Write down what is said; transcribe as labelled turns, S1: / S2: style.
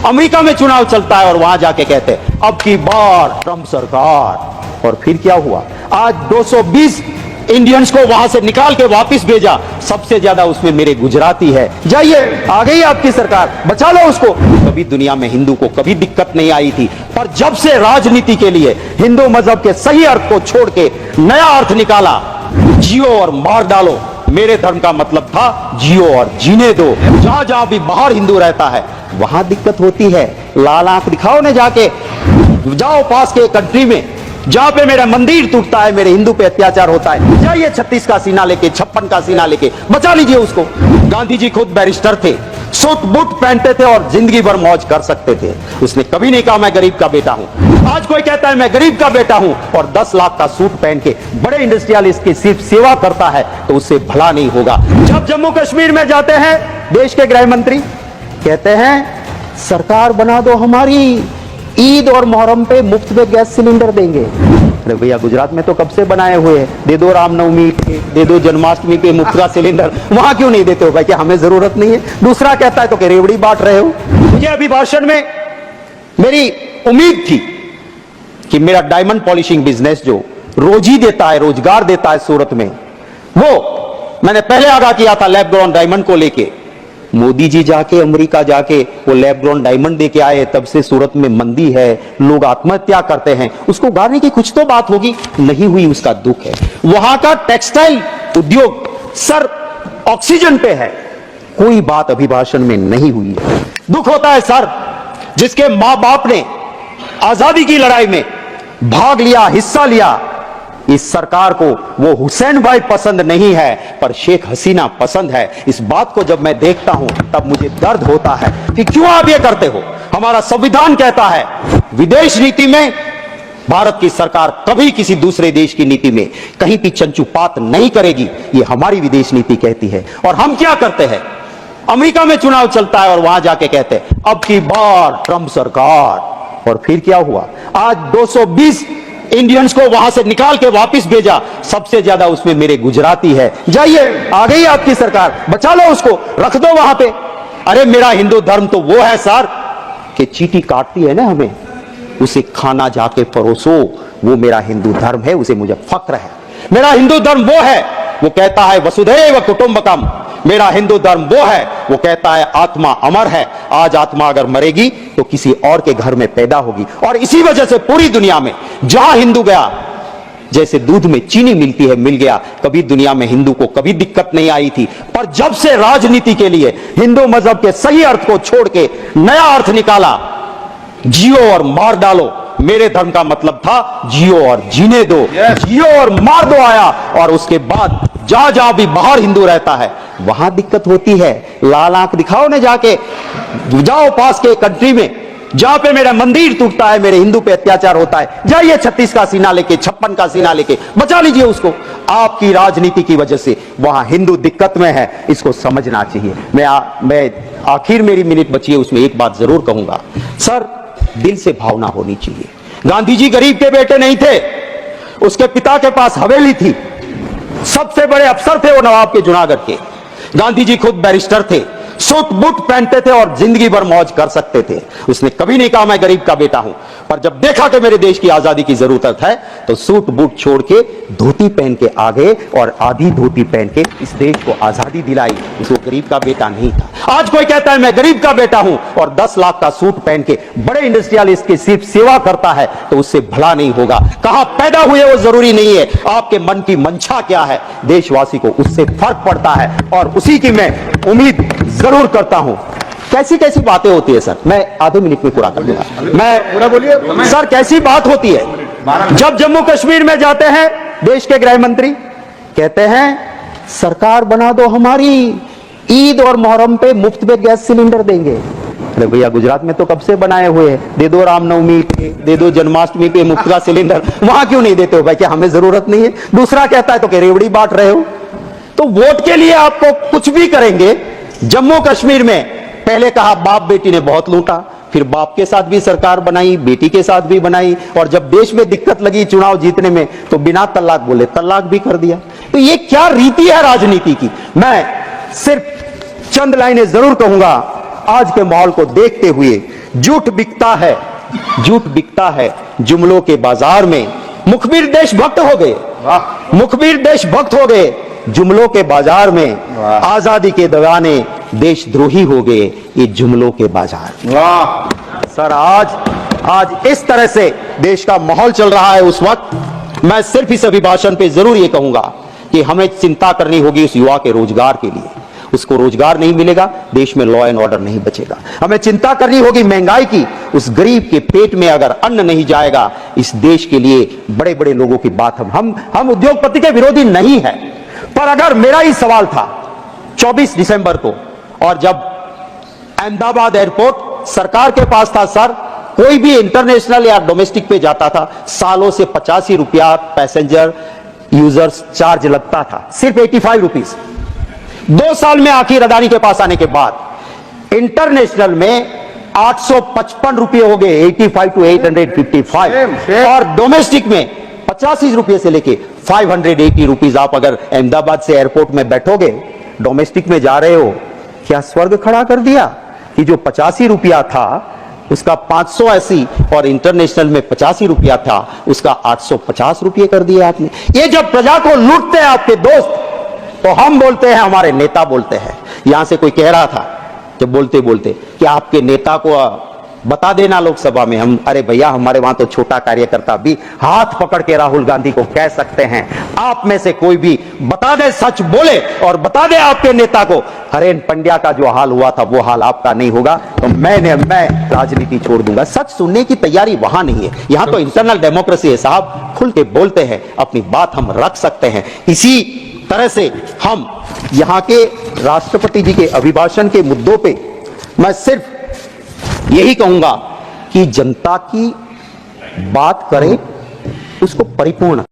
S1: America में चुनाव चलता है और वहां जाके कहते हैं अब की बार ट्रंप सरकार। और फिर क्या हुआ? आज 220 इंडियंस को वहां से निकाल के वापस भेजा, सबसे ज्यादा उसमें मेरे गुजराती है। जाइए, आ गई आपकी सरकार, बचा लो उसको। कभी दुनिया में हिंदू को कभी दिक्कत नहीं आई थी, पर जब से राजनीति के लिए हिंदू मजहब के सही अर्थ को छोड़ के नया अर्थ निकाला, जियो और मार डालो, मेरे धर्म का मतलब था जियो और जीने दो। जहां जहां भी बाहर हिंदू रहता है वहां दिक्कत होती है। लाल आंख दिखाओ ने जाके, जाओ पास के कंट्री में जहां पे मेरा मंदिर टूटता है, मेरे हिंदू पे अत्याचार होता है, जाइए 36 का सीना लेके, 56 का सीना लेके, बचा लीजिए उसको। गांधी जी खुद बैरिस्टर थे, सूट बूट पहनते थे और जिंदगी भर मौज कर सकते थे। उसने कभी नहीं कहा मैं गरीब का बेटा हूं। आज कोई कहता है मैं गरीब का बेटा हूं और 10 लाख का सूट पहन के बड़े इंडस्ट्रियलिस्ट की सिर्फ सेवा करता है, तो उससे भला नहीं होगा। जब जम्मू कश्मीर में जाते हैं, देश के गृह मंत्री कहते हैं सरकार बना दो हमारी, ईद और मुहर्रम पे मुफ्त में गैस सिलेंडर देंगे। अरे भैया, गुजरात में तो कब से बनाए हुए हैं, दे दो रामनवमी पे, दे दो जन्माष्टमी पे मुफ्त का सिलेंडर, वहां क्यों नहीं देते हो भाई? क्या हमें जरूरत नहीं है? दूसरा कहता है तो कि रेवड़ी बांट रहे हो। मुझे अभी भाषण में मेरी उम्मीद थी कि मेरा डायमंड पॉलिशिंग बिजनेस जो रोजी देता है, रोजगार देता है सूरत में, वो मैंने पहले आगाह किया था लैब ग्रोन डायमंड को लेके। मोदी जी जाके अमेरिका जाके वो लैब ग्रोन डायमंड देके आए, तब से सूरत में मंदी है, लोग आत्महत्या करते हैं। उसको उगारने की कुछ तो बात होगी, नहीं हुई, उसका दुख है। वहां का टेक्सटाइल उद्योग सर ऑक्सीजन पे है, कोई बात अभिभाषण में नहीं हुई है। दुख होता है सर, जिसके मां बाप ने आजादी की लड़ाई में भाग लिया, हिस्सा लिया। इस सरकार को वो हुसैन भाई पसंद नहीं है, पर शेख हसीना पसंद है। इस बात को जब मैं देखता हूं तब मुझे दर्द होता है कि क्यों आप ये करते हो। हमारा संविधान कहता है विदेश नीति में भारत की सरकार कभी किसी दूसरे देश की नीति में कहीं भी चंचुपात नहीं करेगी, ये हमारी विदेश नीति कहती है। और हम क्या करते हैं? अमेरिका में चुनाव चलता है और वहां जाके कहते हैं अब की बार ट्रंप सरकार। और फिर क्या हुआ? आज 220 इंडियंस को वहां से निकाल के वापस भेजा, सबसे ज्यादा उसमें मेरे गुजराती है। जाइए, आ गई आपकी सरकार, बचा लो उसको, रख दो वहां पे। अरे मेरा हिंदू धर्म तो वो है सर कि चींटी काटती है ना हमें, उसे खाना जाके परोसो, वो मेरा हिंदू धर्म है, उसे मुझे फक्र है। मेरा हिंदू धर्म वो है, वो कहता है वसुधैव कुटुंबकम। मेरा हिंदू धर्म वो है, वो कहता है आत्मा अमर है। आज आत्मा अगर मरेगी तो किसी और के घर में पैदा होगी। और इसी वजह से पूरी दुनिया में जहां हिंदू गया, जैसे दूध में चीनी मिलती है, मिल गया। कभी दुनिया में हिंदू को कभी दिक्कत नहीं आई थी, पर जब से राजनीति के लिए हिंदू मजहब के सही अर्थ को छोड़ के नया अर्थ निकाला, जियो और मार डालो, मेरे धर्म का मतलब था जियो और जीने दो। जियो और मार दो आया, और उसके बाद जहां जहां भी बाहर हिंदू रहता है वहां दिक्कत होती है। लाल आंख दिखाओ ने जाके, जाओ पास के कंट्री में जहां पे मेरा मंदिर टूटता है, मेरे हिंदू पे अत्याचार होता है, जाइए 36 का सीना लेके, 56 का सीना लेके, बचा लीजिए उसको। आपकी राजनीति की वजह से वहां हिंदू दिक्कत में है, इसको समझना चाहिए। मैं आखिर मेरी मिनट बची है, उसमें एक बात जरूर कहूंगा सर, दिल से भावना होनी चाहिए। गांधी जी गरीब के बेटे नहीं थे, उसके पिता के पास हवेली थी, सबसे बड़े अफसर थे वो नवाब के जूनागढ़ के। गांधी जी खुद बैरिस्टर थे, सूट बूट पहनते थे और जिंदगी भर मौज कर सकते थे। उसने कभी नहीं कहा मैं गरीब का बेटा हूं, पर जब देखा कि मेरे देश की आजादी की जरूरत है तो सूट बूट छोड़ के धोती पहन के आ गए और आधी धोती पहन के इस देश को आजादी दिलाई। उसको गरीब का बेटा नहीं था। आज कोई कहता है मैं गरीब का बेटा हूं और 10 लाख का सूट पहन के बड़े इंडस्ट्रियलिस्ट की सिर्फ सेवा करता है, तो उससे भला नहीं होगा। कहां पैदा हुए वो जरूरी नहीं है, आपके मन की मंशा क्या है, देशवासी को उससे फर्क पड़ता है। और उसी की मैं उम्मीद जरूर करता हूं। कैसी कैसी बातें होती है सर, मैं आधे मिनट में पूरा कर दूंगा। मैं पूरा बोलिए सर, कैसी बात होती है जब जम्मू कश्मीर में जाते हैं, देश के गृह मंत्री कहते हैं सरकार बना दो हमारी, ईद और मुहर्रम पे मुफ्त में गैस सिलेंडर देंगे। अरे भैया, गुजरात में तो कब से बनाए हुए हैं, दे दो रामनवमी पे, दे दो जन्माष्टमी पे मुफ्त का सिलेंडर, वहां क्यों नहीं देते हो भाई? क्या हमें जरूरत नहीं है? दूसरा कहता है तो कि रेवड़ी बांट रहे हो। तो वोट के लिए आपको कुछ भी करेंगे। जम्मू कश्मीर में पहले कहा बाप बेटी ने बहुत लूटा, फिर बाप के साथ भी सरकार बनाई, बेटी के साथ भी बनाई, और जब देश में दिक्कत लगी चुनाव जीतने में तो बिना तलाक बोले तलाक भी कर दिया। तो ये क्या रीति है राजनीति की? मैं सिर्फ चंद लाइनें जरूर कहूंगा आज के माहौल को देखते हुए। झूठ बिकता है, झूठ बिकता है जुमलों के बाजार में। मुखबिर देशभक्त हो गए, मुखबिर देशभक्त हो गए जुमलों के बाजार में। आजादी के दीवाने देशद्रोही हो गए ये जुमलों के बाजार। सर आज इस तरह से देश का माहौल चल रहा है। उस वक्त मैं सिर्फ इस अभिभाषण पे जरूर ये कहूंगा कि हमें चिंता करनी होगी उस युवा के रोजगार के लिए। उसको रोजगार नहीं मिलेगा, देश में लॉ एंड ऑर्डर नहीं बचेगा। हमें चिंता करनी होगी महंगाई की, उस गरीब के पेट में अगर अन्न नहीं जाएगा, इस देश के लिए बड़े बड़े लोगों की बात हम उद्योगपति के विरोधी नहीं है। पर अगर मेरा ही सवाल था 24 दिसंबर को, और जब अहमदाबाद एयरपोर्ट सरकार के पास था, सर कोई भी इंटरनेशनल या डोमेस्टिक पे जाता था, सालों से 85 रुपया पैसेंजर यूजर्स चार्ज लगता था, सिर्फ 85 रुपीज। 2 साल में आखिर अदानी के पास आने के बाद इंटरनेशनल में 855 रुपये हो गए, 85 to 855, और डोमेस्टिक में 85 रुपये से लेके 580 रुपीज। आप अगर अहमदाबाद से एयरपोर्ट में बैठोगे, डोमेस्टिक में जा रहे हो, क्या स्वर्ग खड़ा कर दिया कि जो 85 रुपया था उसका 580, और इंटरनेशनल में 85 रुपया था उसका 850 रुपये कर दिया आपने। ये जब प्रजा को लूटते हैं आपके दोस्त, तो हम बोलते हैं, हमारे नेता बोलते हैं। यहां से कोई कह रहा था कि बोलते बोलते कि आपके नेता को बता देना लोकसभा में। हम, अरे भैया हमारे वहां तो छोटा कार्यकर्ता भी हाथ पकड़ के राहुल गांधी को कह सकते हैं, आप में से कोई भी बता दे, सच बोले और बता दे आपके नेता को, हरेन पंड्या का जो हाल हुआ था वो हाल आपका नहीं होगा, तो मैं राजनीति छोड़ दूंगा। सच सुनने की तैयारी वहां नहीं है। यहां तो इंटरनल डेमोक्रेसी है साहब, खुल के बोलते हैं, अपनी बात हम रख सकते हैं। इसी तरह से हम यहां के राष्ट्रपति जी के अभिभाषण के मुद्दों पे मैं सिर्फ यही कहूंगा कि जनता की बात करें, उसको परिपूर्ण